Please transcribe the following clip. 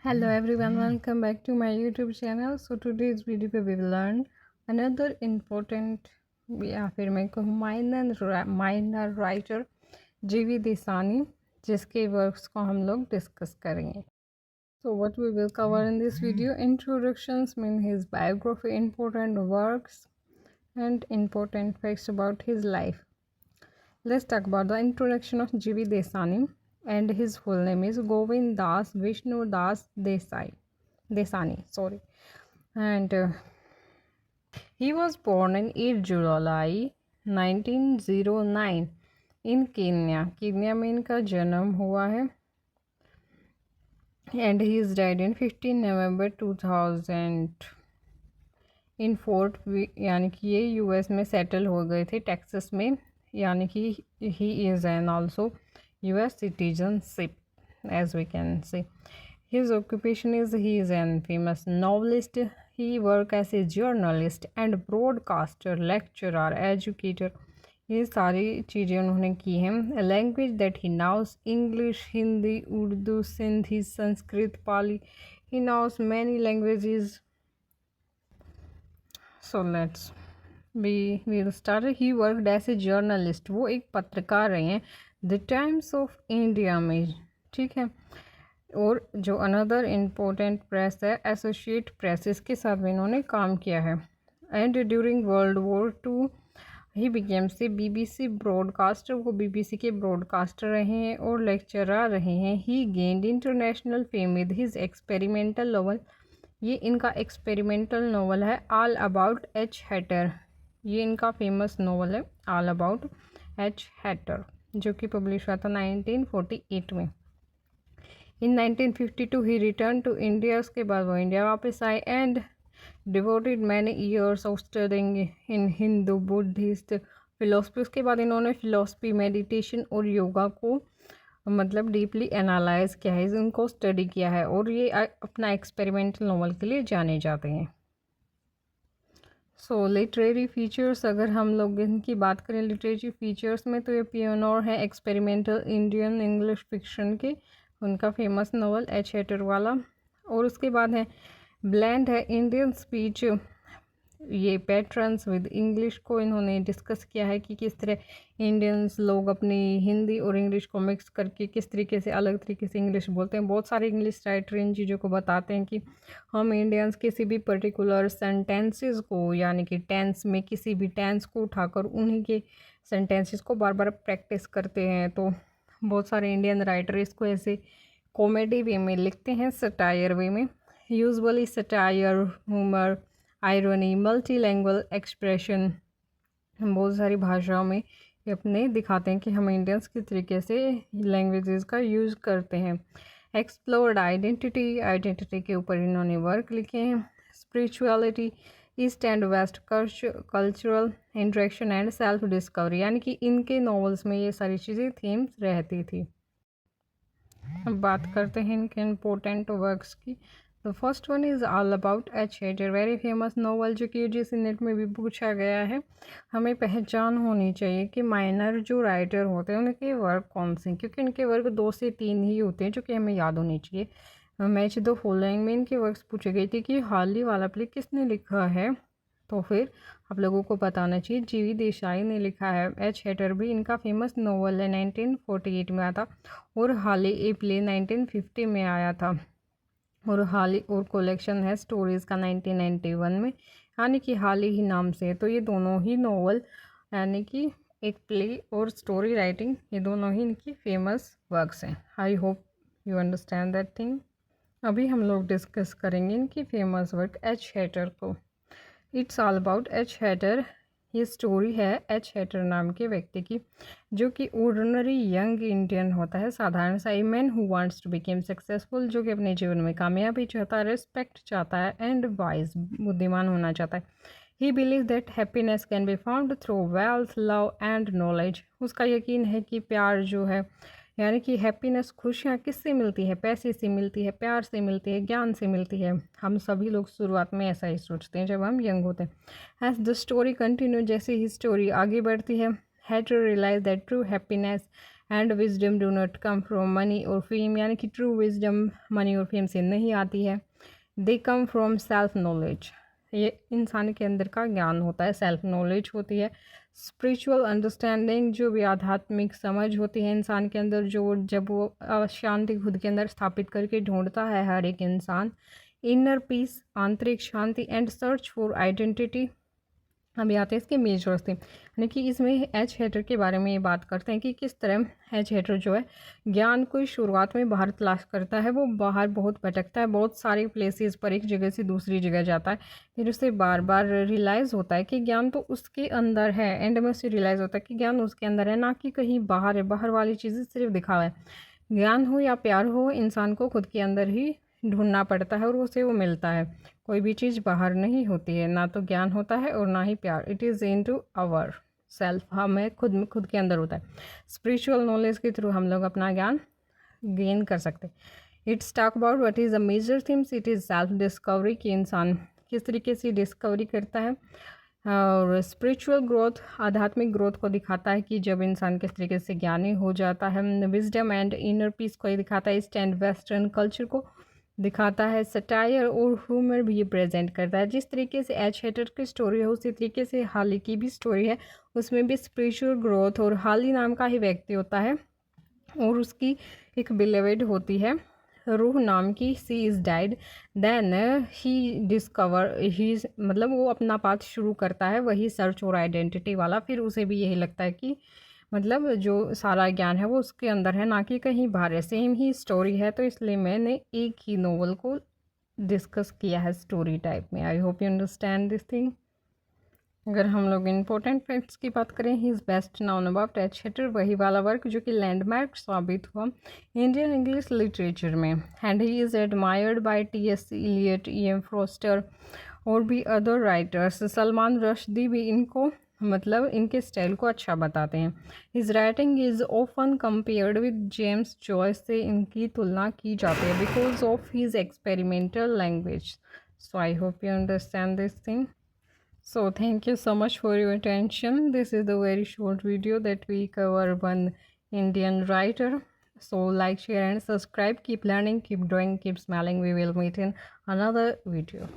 Hello everyone, welcome back to my YouTube channel. So today's video पे we will learn another important या फिर मैं कहूँ minor writer जीवी देसानी, जिसके वर्क्स को हम लोग डिस्कस करेंगे. So what we will cover in this video: introductions, mean his biography, important works and important facts about his life. Let's talk about the introduction of G.V. Desani, and his full name is Govind Das Vishnu Das Desani. And he was born on 8 July 1909 in Kenya. Kenya में इनका जन्म हुआ है. And he is died in 15 November 2000 in fort, यानी कि ये US में settle हो गए थे टेक्सास में, यानी कि he is an also US citizenship as we can say. His occupation is he is an famous novelist. He work as a journalist and broadcaster, lecturer, educator. ये सारी चीज़ें उन्होंने की हैं. Language that he knows English, Hindi, Urdu, Sindhi, Sanskrit, Pali. He knows many languages. So we'll start. He worked as a journalist. वो एक पत्रकार रहे हैं द टाइम्स ऑफ इंडिया में, ठीक है. और जो अनदर इम्पोर्टेंट प्रेस है एसोसिएट प्रेस, इसके साथ भी इन्होंने काम किया है. And during world war two he became से BBC ब्रॉडकास्टर. वो BBC के ब्रॉडकास्टर रहे हैं और लेक्चरर रहे हैं. He gained international fame with his experimental novel. ये इनका एक्सपेरिमेंटल नॉवल है ऑल अबाउट एच हैटर. ये इनका फेमस नॉवल है ऑल अबाउट एच हैटर, जो कि पब्लिश हुआ था 1948 में. इन 1952 ही रिटर्न टू इंडिया. उसके बाद वो इंडिया वापस आए and devoted many years of studying in Hindu Buddhist philosophy. उसके बाद इन्होंने फिलोसफी, मेडिटेशन और योगा को मतलब डीपली एनालाइज किया है, इनको स्टडी किया है, और ये अपना एक्सपेरिमेंटल नॉवल के लिए जाने जाते हैं. सो लिटरेरी फीचर्स, अगर हम लोग इनकी बात करें लिटरेरी फीचर्स में, तो ये पियोनर है एक्सपेरिमेंटल इंडियन इंग्लिश फिक्शन के. उनका फेमस नॉवल एच हैटर वाला. और उसके बाद है ब्लेंड है इंडियन स्पीच. ये पैटर्न्स विद इंग्लिश को इन्होंने डिस्कस किया है कि किस तरह इंडियंस लोग अपनी हिंदी और इंग्लिश को मिक्स करके किस तरीके से अलग तरीके से इंग्लिश बोलते हैं. बहुत सारे इंग्लिश राइटर इन चीज़ों को बताते हैं कि हम इंडियंस किसी भी पर्टिकुलर सेंटेंसेस को, यानी कि टेंस में किसी भी टेंस को उठाकर उन्हीं के सेंटेंसेस को बार बार प्रैक्टिस करते हैं. तो बहुत सारे इंडियन राइटर इसको ऐसे कॉमेडी वे में लिखते हैं, सटायर वे में. Usually satire, humour, irony, multilanguage expression, बहुत सारी भाषाओं में ये अपने दिखाते हैं कि हम इंडियंस किस तरीके से लैंग्वेजेस का यूज़ करते हैं. एक्सप्लोर्ड आइडेंटिटी के ऊपर इन्होंने वर्क लिखे हैं. Spirituality, east and west, cultural interaction and self discovery, यानी कि इनके नॉवेल्स में ये सारी चीज़ें थीम्स रहती थी. अब बात करते हैं इनके इम्पोर्टेंट वर्क्स की. The first one is all about H Hatter, very famous novel, जो कि यूजीसी नेट में भी पूछा गया है. हमें पहचान होनी चाहिए कि माइनर जो राइटर होते हैं उनके वर्क कौन से, क्योंकि इनके वर्क 2 से 3 ही होते हैं जो कि हमें याद होनी चाहिए. मैच द फॉलोइंग में इनके वर्क्स पूछे गए थे कि हाल ही वाला प्ले किसने लिखा है, तो फिर आप लोगों को बताना चाहिए जीवी देसाई ने लिखा है. एच हैटर भी इनका फेमस नॉवल है, 1948 में आया था. और हाल ए प्ले 1950 में आया था. और हाल ही और कलेक्शन है स्टोरीज़ का 1991 में, यानी कि हाल ही नाम से. तो ये दोनों ही नॉवल, यानी कि एक प्ले और स्टोरी राइटिंग, ये दोनों ही इनकी फेमस वर्क्स हैं. आई hope you understand that thing. अभी हम लोग डिस्कस करेंगे इनकी फेमस वर्क एच हैटर को. It's all about H Hatterr. ये स्टोरी है एच हैटर नाम के व्यक्ति की, जो कि ऑर्डिनरी यंग इंडियन होता है, साधारण सा. A man who wants to became successful, जो कि अपने जीवन में कामयाबी चाहता है, रिस्पेक्ट चाहता है, एंड वाइज, बुद्धिमान होना चाहता है. ही believe that happiness can be found through wealth, love and knowledge. उसका यकीन है कि प्यार जो है, यानी कि हैप्पीनेस, खुशियाँ किससे मिलती है, पैसे से मिलती है, प्यार से मिलती है, ज्ञान से मिलती है. हम सभी लोग शुरुआत में ऐसा ही सोचते हैं जब हम यंग होते हैं. एज द स्टोरी कंटिन्यू, जैसे ही स्टोरी आगे बढ़ती है, Hatterr realise that true happiness and wisdom do not come from money और फेम, यानी कि ट्रू विजडम मनी और फेम से नहीं आती है। They come from self knowledge, ये इंसान के अंदर का ज्ञान होता है, सेल्फ नॉलेज होती है। स्पिरिचुअल अंडरस्टैंडिंग, जो भी आध्यात्मिक समझ होती है इंसान के अंदर, जो जब वो शांति खुद के अंदर स्थापित करके ढूंढता है हर एक इंसान। इनर पीस, आंतरिक शांति, एंड सर्च फॉर आइडेंटिटी। अभी आते हैं इसके मेजर्स थे, यानी कि इसमें एच हेटर के बारे में ये बात करते हैं कि किस तरह एच हेटर जो है ज्ञान को शुरुआत में बाहर तलाश करता है, वो बाहर बहुत भटकता है, बहुत सारे प्लेसेस पर एक जगह से दूसरी जगह जाता है, फिर उसे बार बार रियलाइज़ होता है कि ज्ञान तो उसके अंदर है। एंड में उसे रियलाइज़ होता है कि ज्ञान उसके अंदर है, ना कि कहीं बाहर है, बाहर वाली चीज़ें सिर्फ दिखावा है। ज्ञान हो या प्यार हो, इंसान को खुद के अंदर ही ढूंढना पड़ता है और उसे वो मिलता है। कोई भी चीज़ बाहर नहीं होती है, ना तो ज्ञान होता है और ना ही प्यार। It is into our self, हमें खुद के अंदर होता है। स्पिरिचुअल नॉलेज के थ्रू हम लोग अपना ज्ञान गेन कर सकते हैं। It's talk about what is the major themes, it is self discovery, कि इंसान किस तरीके से डिस्कवरी करता है। और स्पिरिचुअल ग्रोथ, आध्यात्मिक ग्रोथ को दिखाता है कि जब इंसान किस तरीके से ज्ञानी हो जाता है। विजडम एंड इनर पीस को दिखाता है। ईस्ट एंड वेस्टर्न कल्चर को दिखाता है। सटायर और ह्यूमर भी ये प्रेजेंट करता है। जिस तरीके से एच हेटर की स्टोरी है उसी तरीके से हाली की भी स्टोरी है, उसमें भी स्पिरिचुअल ग्रोथ, और हाली नाम का ही व्यक्ति होता है और उसकी एक बिलेवेड होती है रूह नाम की। She is died, then he discover he, मतलब वो अपना पाथ शुरू करता है वही सर्च और आइडेंटिटी वाला। फिर उसे भी यही लगता है कि मतलब जो सारा ज्ञान है वो उसके अंदर है, ना कि कहीं बाहर है। सेम ही स्टोरी है, तो इसलिए मैंने एक ही नोवेल को डिस्कस किया है स्टोरी टाइप में। I hope you understand this thing. अगर हम लोग इम्पोर्टेंट फैक्ट्स की बात करें, he is best known about H Hatterr, वही वाला वर्क जो कि लैंडमार्क साबित हुआ इंडियन इंग्लिश लिटरेचर में। And he is admired by T S. Eliot, E M. Forster और भी अदर राइटर्स। सलमान रश्दी भी इनको मतलब इनके स्टाइल को अच्छा बताते हैं। His writing is often compared with James Joyce, से इनकी तुलना की जाती है because of his experimental language. So I hope you understand this thing. So thank you so much for your attention. This is the very short video that we cover one Indian writer. So like, share and subscribe. Keep learning, keep drawing, keep smiling. We will meet in another video.